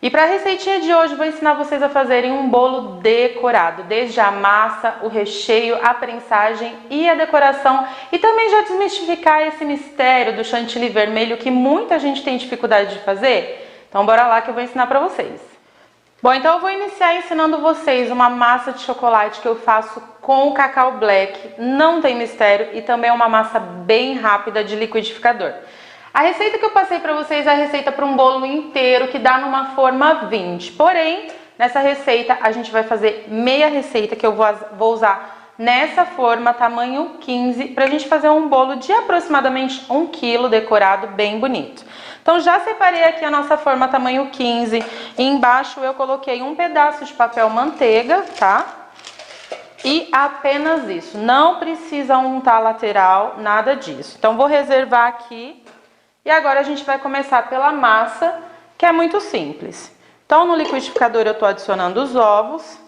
E para a receitinha de hoje, vou ensinar vocês a fazerem um bolo decorado, desde a massa, o recheio, a prensagem e a decoração. E também já desmistificar esse mistério do chantilly vermelho que muita gente tem dificuldade de fazer. Então bora lá que eu vou ensinar para vocês. Bom, então eu vou iniciar ensinando vocês uma massa de chocolate que eu faço com o cacau black. Não tem mistério e também é uma massa bem rápida de liquidificador. A receita que eu passei para vocês é a receita para um bolo inteiro que dá numa forma 20. Porém, nessa receita a gente vai fazer meia receita que eu vou usar nessa forma tamanho 15 para a gente fazer um bolo de aproximadamente 1 kg decorado bem bonito. Então já separei aqui a nossa forma tamanho 15 e embaixo eu coloquei um pedaço de papel manteiga, tá? E apenas isso, não precisa untar a lateral, nada disso. Então vou reservar aqui. E agora a gente vai começar pela massa, que é muito simples. Então no liquidificador eu estou adicionando os ovos.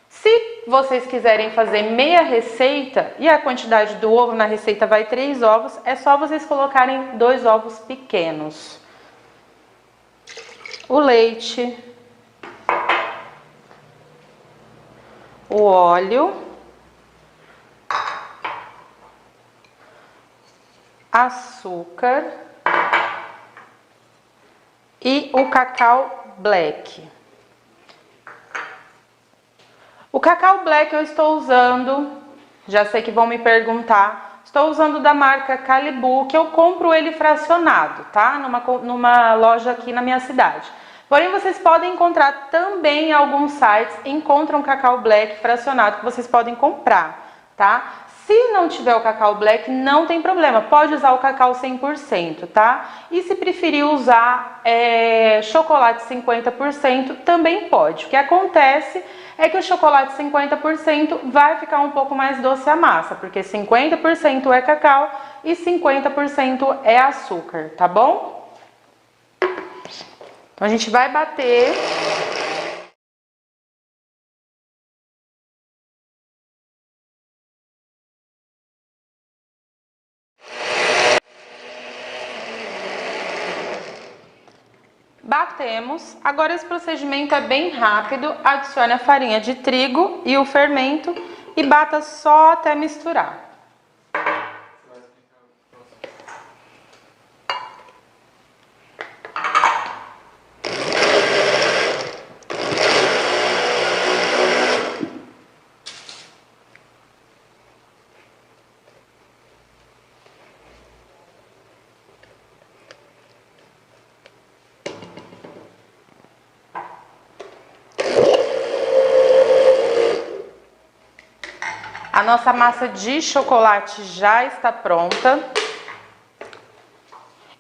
Se vocês quiserem fazer meia receita e a quantidade do ovo na receita vai 3 ovos, é só vocês colocarem 2 ovos pequenos. O leite, o óleo, açúcar e o cacau black. O cacau black eu estou usando, já sei que vão me perguntar, estou usando da marca Calibu, que eu compro ele fracionado, tá? Numa loja aqui na minha cidade. Porém, vocês podem encontrar também em alguns sites, encontram cacau black fracionado que vocês podem comprar, tá? Se não tiver o cacau black, não tem problema, pode usar o cacau 100%, tá? E se preferir usar chocolate 50%, também pode. O que acontece é que o chocolate 50% vai ficar um pouco mais doce a massa, porque 50% é cacau e 50% é açúcar, tá bom? Então a gente vai bater. Batemos. Agora esse procedimento é bem rápido. Adicione a farinha de trigo e o fermento e bata só até misturar. A nossa massa de chocolate já está pronta.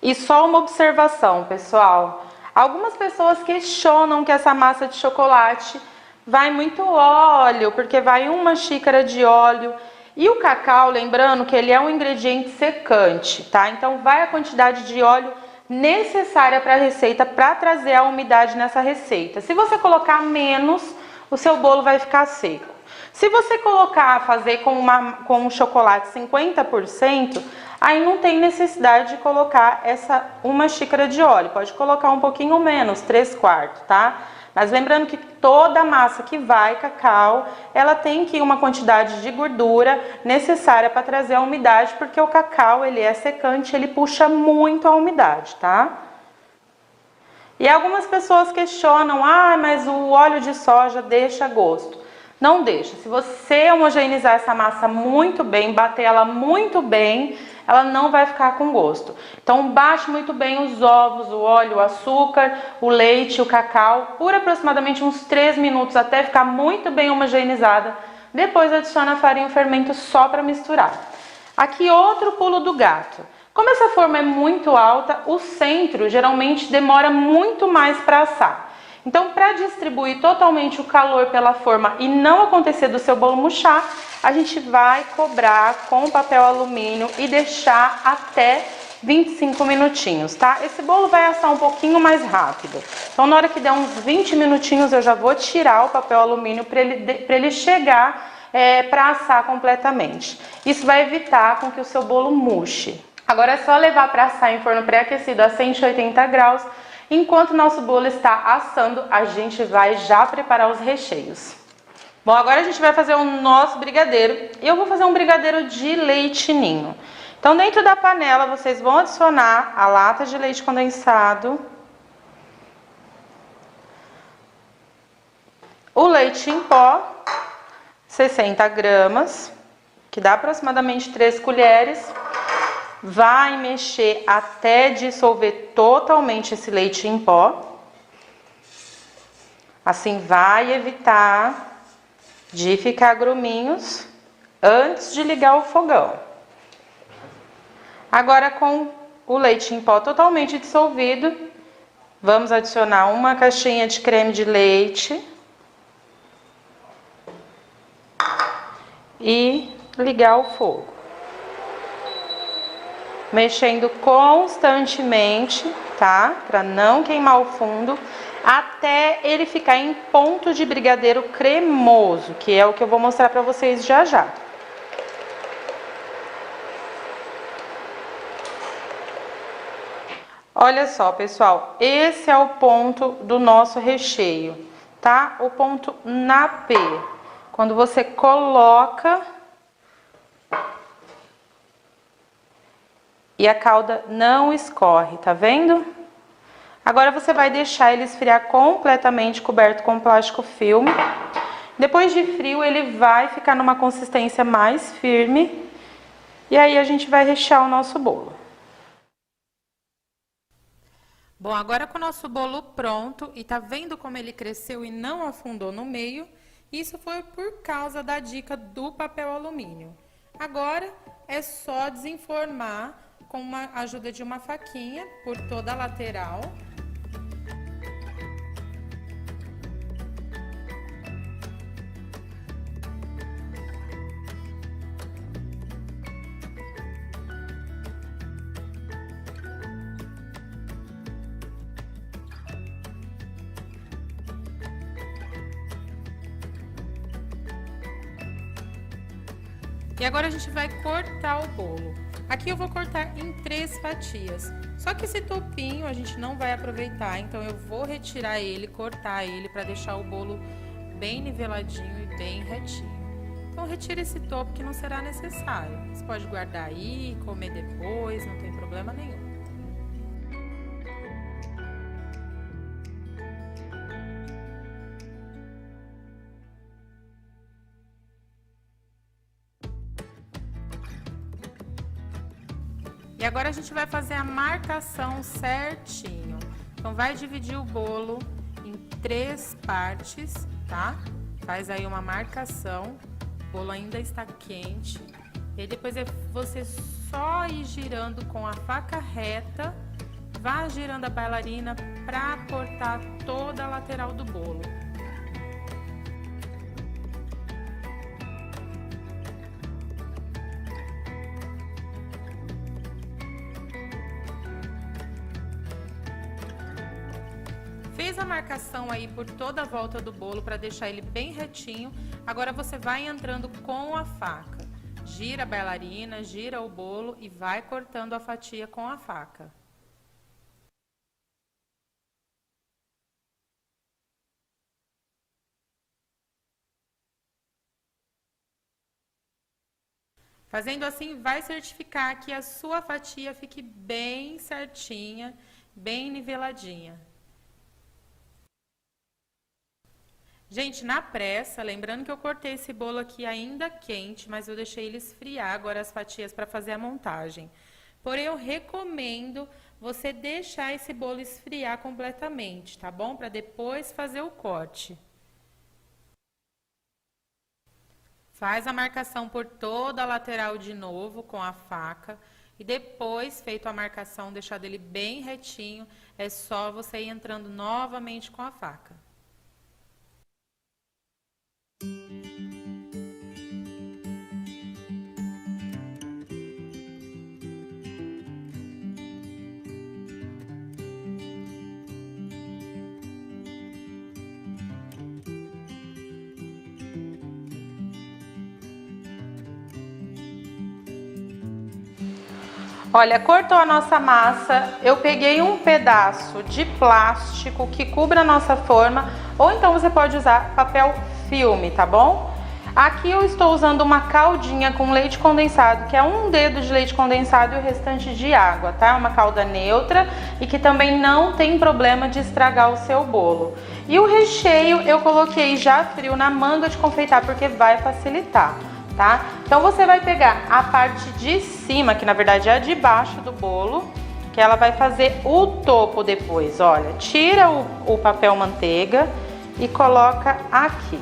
E só uma observação, pessoal. Algumas pessoas questionam que essa massa de chocolate vai muito óleo, porque vai 1 xícara de óleo. E o cacau, lembrando que ele é um ingrediente secante, tá? Então vai a quantidade de óleo necessária para a receita, para trazer a umidade nessa receita. Se você colocar menos, o seu bolo vai ficar seco. Se você fazer com um chocolate 50%, aí não tem necessidade de colocar essa 1 xícara de óleo. Pode colocar um pouquinho menos, 3/4, tá? Mas lembrando que toda massa que vai cacau, ela tem que ir uma quantidade de gordura necessária para trazer a umidade, porque o cacau, ele é secante, ele puxa muito a umidade, tá? E algumas pessoas questionam, mas o óleo de soja deixa gosto. Não deixa. Se você homogeneizar essa massa muito bem, bater ela muito bem, ela não vai ficar com gosto. Então bate muito bem os ovos, o óleo, o açúcar, o leite, o cacau, por aproximadamente uns 3 minutos até ficar muito bem homogeneizada. Depois adiciona a farinha e o fermento só para misturar. Aqui outro pulo do gato. Como essa forma é muito alta, o centro geralmente demora muito mais para assar. Então, para distribuir totalmente o calor pela forma e não acontecer do seu bolo murchar, a gente vai cobrar com papel alumínio e deixar até 25 minutinhos, tá? Esse bolo vai assar um pouquinho mais rápido. Então, na hora que der uns 20 minutinhos, eu já vou tirar o papel alumínio para ele chegar para assar completamente. Isso vai evitar com que o seu bolo murche. Agora é só levar para assar em forno pré-aquecido a 180 graus Enquanto nosso bolo está assando, a gente vai já preparar os recheios. Bom, agora a gente vai fazer o nosso brigadeiro. Eu vou fazer um brigadeiro de leite ninho. Então, dentro da panela, vocês vão adicionar a lata de leite condensado, o leite em pó, 60 gramas, que dá aproximadamente 3 colheres. Vai mexer até dissolver totalmente esse leite em pó. Assim vai evitar de ficar gruminhos antes de ligar o fogão. Agora, com o leite em pó totalmente dissolvido, vamos adicionar uma caixinha de creme de leite e ligar o fogo. Mexendo constantemente, tá? Para não queimar o fundo, até ele ficar em ponto de brigadeiro cremoso, que é o que eu vou mostrar para vocês já já. Olha só, pessoal, esse é o ponto do nosso recheio, tá? O ponto na P. Quando você coloca e a calda não escorre, tá vendo? Agora você vai deixar ele esfriar completamente coberto com plástico filme. Depois de frio, ele vai ficar numa consistência mais firme. E aí a gente vai rechear o nosso bolo. Bom, agora com o nosso bolo pronto, e tá vendo como ele cresceu e não afundou no meio? Isso foi por causa da dica do papel alumínio. Agora é só desenformar com a ajuda de uma faquinha por toda a lateral. E agora a gente vai cortar o bolo. Aqui eu vou cortar em 3 fatias. Só que esse topinho a gente não vai aproveitar, então eu vou retirar ele, cortar ele para deixar o bolo bem niveladinho e bem retinho. Então retira esse topo que não será necessário. Você pode guardar aí, comer depois, não tem problema nenhum. E agora a gente vai fazer a marcação certinho. Então, vai dividir o bolo em 3 partes, tá? Faz aí uma marcação. O bolo ainda está quente. E depois é você só ir girando com a faca reta. Vá girando a bailarina para cortar toda a lateral do bolo. Fez a marcação aí por toda a volta do bolo para deixar ele bem retinho. Agora você vai entrando com a faca. Gira a bailarina, gira o bolo e vai cortando a fatia com a faca. Fazendo assim, vai certificar que a sua fatia fique bem certinha, bem niveladinha. Gente, na pressa, lembrando que eu cortei esse bolo aqui ainda quente, mas eu deixei ele esfriar agora as fatias para fazer a montagem. Porém, eu recomendo você deixar esse bolo esfriar completamente, tá bom? Para depois fazer o corte. Faz a marcação por toda a lateral de novo com a faca. E depois, feito a marcação, deixar ele bem retinho, é só você ir entrando novamente com a faca. Olha, cortou a nossa massa, eu peguei um pedaço de plástico que cubra a nossa forma, ou então você pode usar papel filme, tá bom? Aqui eu estou usando uma caldinha com leite condensado, que é um dedo de leite condensado e o restante de água, tá? Uma calda neutra e que também não tem problema de estragar o seu bolo. E o recheio eu coloquei já frio na manga de confeitar, porque vai facilitar, tá? Então você vai pegar a parte de cima, que na verdade é a de baixo do bolo, que ela vai fazer o topo depois, olha. Tira o papel manteiga e coloca aqui.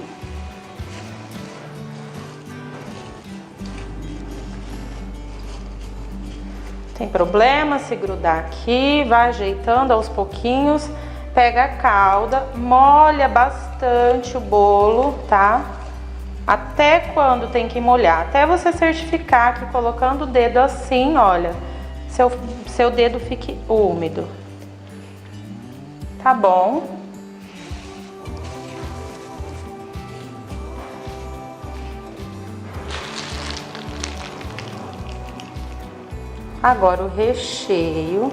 Tem problema se grudar aqui, vai ajeitando aos pouquinhos, pega a calda, molha bastante o bolo, tá? Até quando tem que molhar? Até você certificar que colocando o dedo assim, olha, seu dedo fique úmido. Tá bom? Agora o recheio.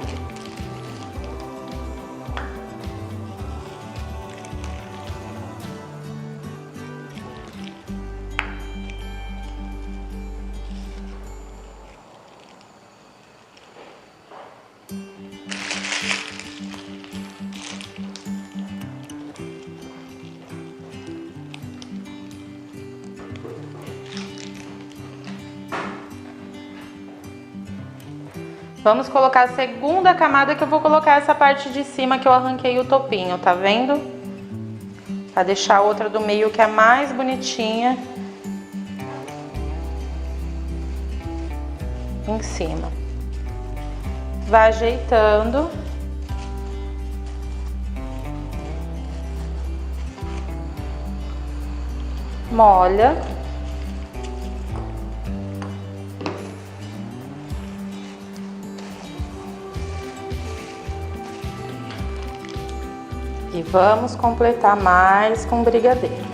Vamos colocar a segunda camada, que eu vou colocar essa parte de cima que eu arranquei o topinho, tá vendo? Pra deixar a outra do meio, que é mais bonitinha, em cima. Vai ajeitando. Molha. E vamos completar mais com brigadeiro.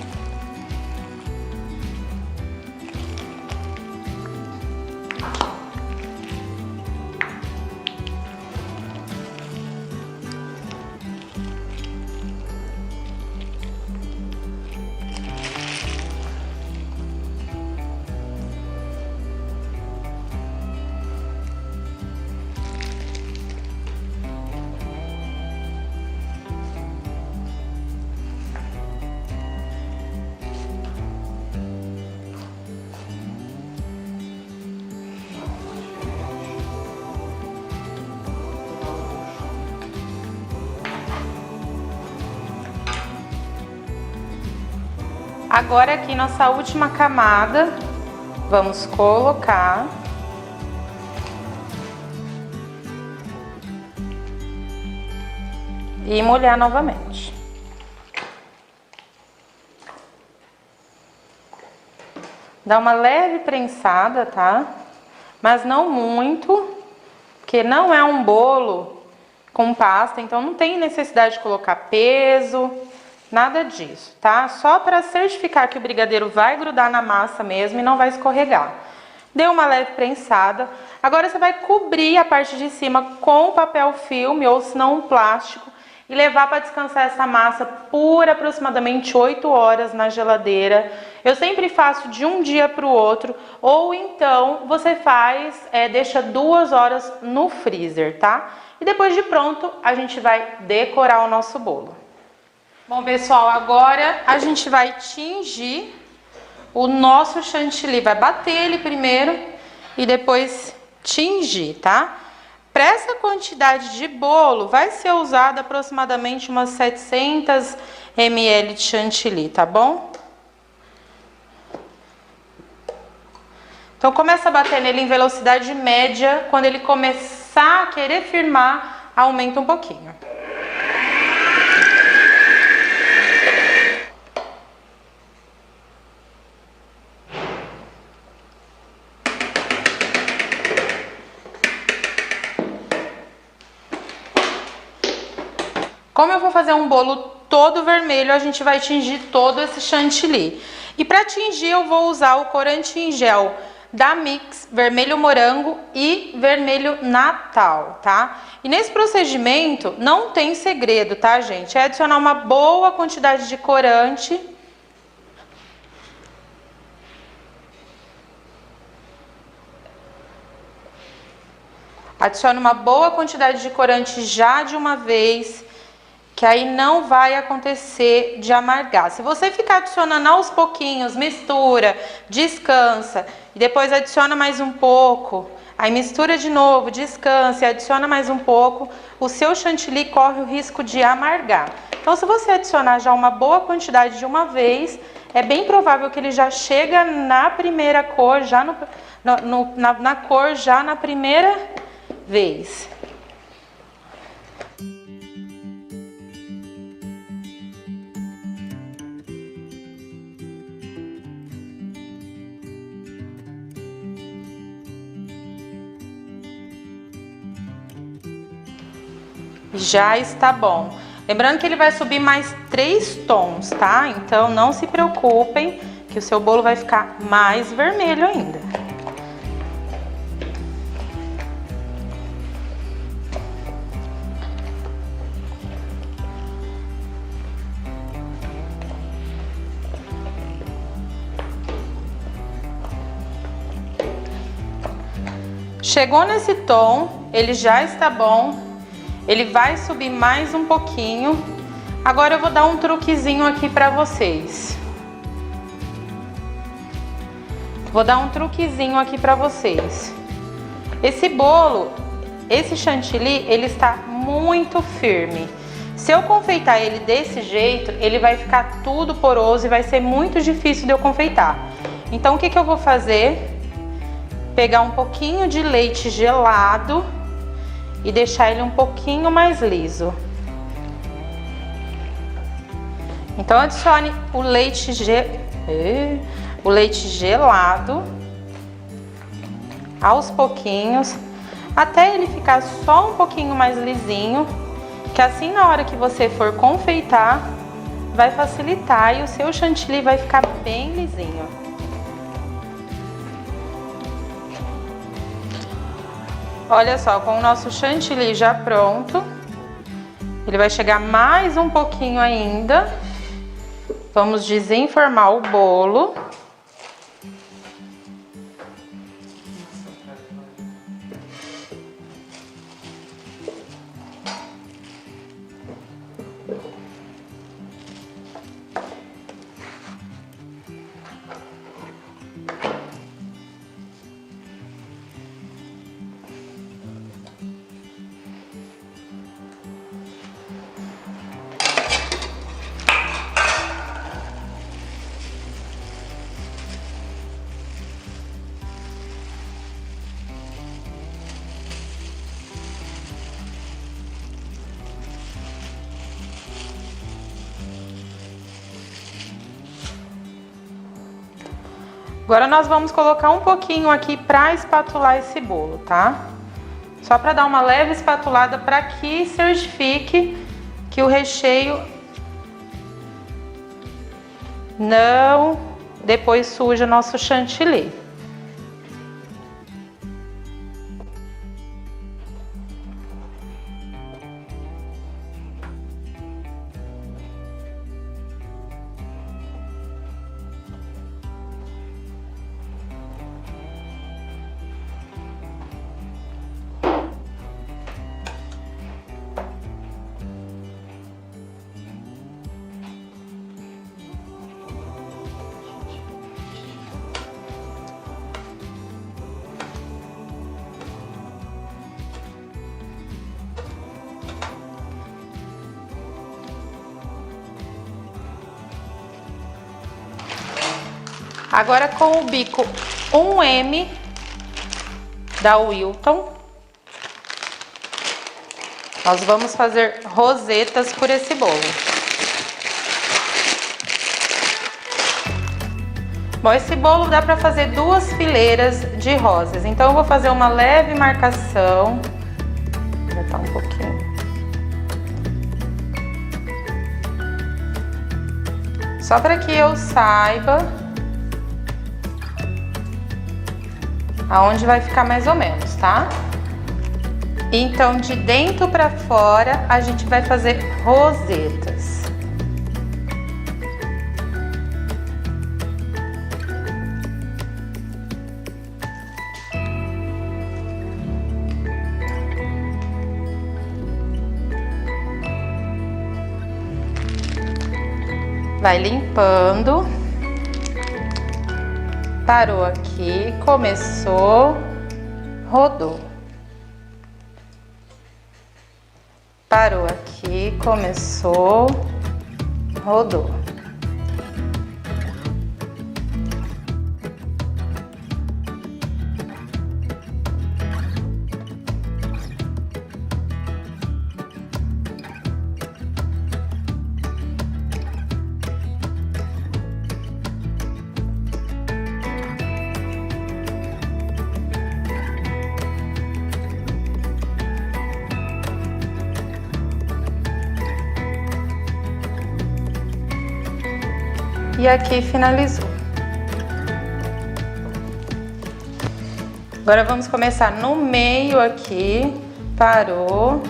Agora aqui nossa última camada, vamos colocar. E molhar novamente. Dá uma leve prensada, tá? Mas não muito, porque não é um bolo com pasta, então não tem necessidade de colocar peso. Nada disso, tá? Só para certificar que o brigadeiro vai grudar na massa mesmo e não vai escorregar. Deu uma leve prensada. Agora você vai cobrir a parte de cima com papel filme ou se não um plástico e levar para descansar essa massa por aproximadamente 8 horas na geladeira. Eu sempre faço de um dia para o outro, ou então você deixa 2 horas no freezer, tá? E depois de pronto, a gente vai decorar o nosso bolo. Bom, pessoal, agora a gente vai tingir o nosso chantilly. Vai bater ele primeiro e depois tingir, tá? Para essa quantidade de bolo, vai ser usada aproximadamente umas 700 ml de chantilly, tá bom? Então, começa a bater nele em velocidade média. Quando ele começar a querer firmar, aumenta um pouquinho. Como eu vou fazer um bolo todo vermelho, a gente vai tingir todo esse chantilly. E para tingir eu vou usar o corante em gel da Mix vermelho morango e vermelho natal, tá? E nesse procedimento não tem segredo, tá, gente? É adicionar uma boa quantidade de corante. Adicione uma boa quantidade de corante já de uma vez, que aí não vai acontecer de amargar. Se você ficar adicionando aos pouquinhos, mistura, descansa, e depois adiciona mais um pouco, aí mistura de novo, descansa e adiciona mais um pouco, o seu chantilly corre o risco de amargar. Então, se você adicionar já uma boa quantidade de uma vez, é bem provável que ele já chega na primeira cor, já na cor já na primeira vez. Já está bom. Lembrando que ele vai subir mais 3 tons, tá? Então não se preocupem que o seu bolo vai ficar mais vermelho ainda. Chegou nesse tom, ele já está bom. Ele vai subir mais um pouquinho. Agora eu vou dar um truquezinho aqui pra vocês. Esse bolo, esse chantilly, ele está muito firme. Se eu confeitar ele desse jeito, ele vai ficar tudo poroso e vai ser muito difícil de eu confeitar. Então o que eu vou fazer? Pegar um pouquinho de leite gelado e deixar ele um pouquinho mais liso. Então adicione o leite gelado aos pouquinhos, até ele ficar só um pouquinho mais lisinho, que assim na hora que você for confeitar, vai facilitar e o seu chantilly vai ficar bem lisinho. Olha só, com o nosso chantilly já pronto, ele vai chegar mais um pouquinho ainda. Vamos desenformar o bolo. Agora nós vamos colocar um pouquinho aqui para espatular esse bolo, tá? Só para dar uma leve espatulada para que certifique que o recheio não depois suja nosso chantilly. Agora com o bico 1M da Wilton, nós vamos fazer rosetas por esse bolo. Bom, esse bolo dá para fazer 2 fileiras de rosas, então eu vou fazer uma leve marcação. Vou botar um pouquinho. Só para que eu saiba aonde vai ficar mais ou menos, tá? Então, de dentro para fora, a gente vai fazer rosetas. Vai limpando. Parou aqui, começou, rodou. Parou aqui, começou, rodou. E aqui finalizou. Agora vamos começar no meio aqui. Parou,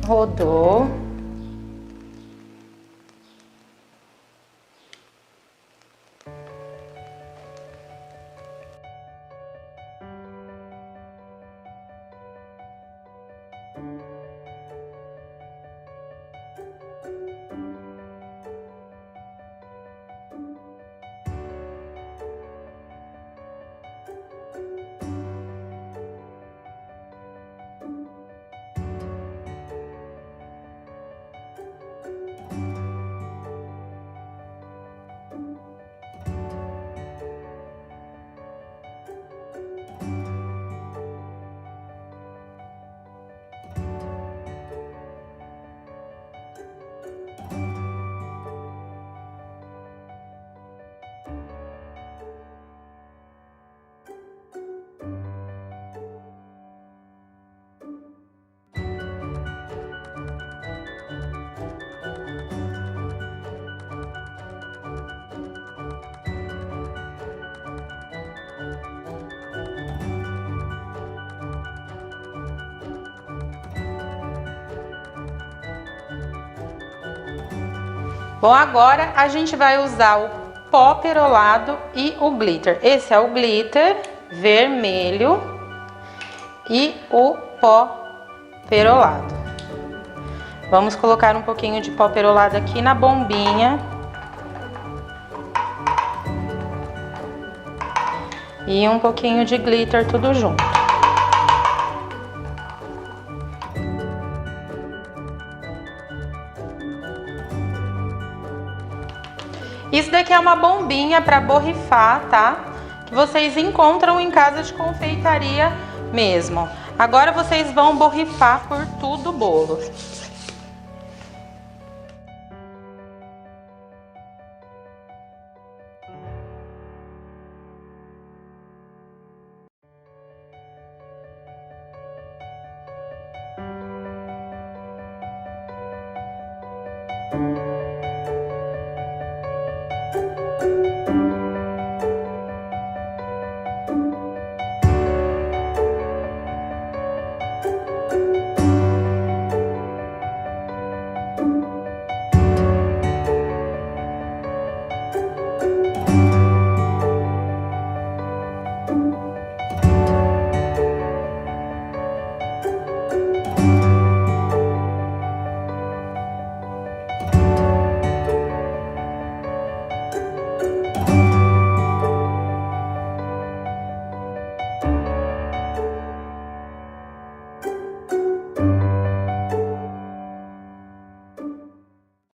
rodou. Bom, agora a gente vai usar o pó perolado e o glitter. Esse é o glitter vermelho e o pó perolado. Vamos colocar um pouquinho de pó perolado aqui na bombinha. E um pouquinho de glitter, tudo junto. Isso daqui é uma bombinha para borrifar, tá? Que vocês encontram em casa de confeitaria mesmo. Agora vocês vão borrifar por tudo o bolo.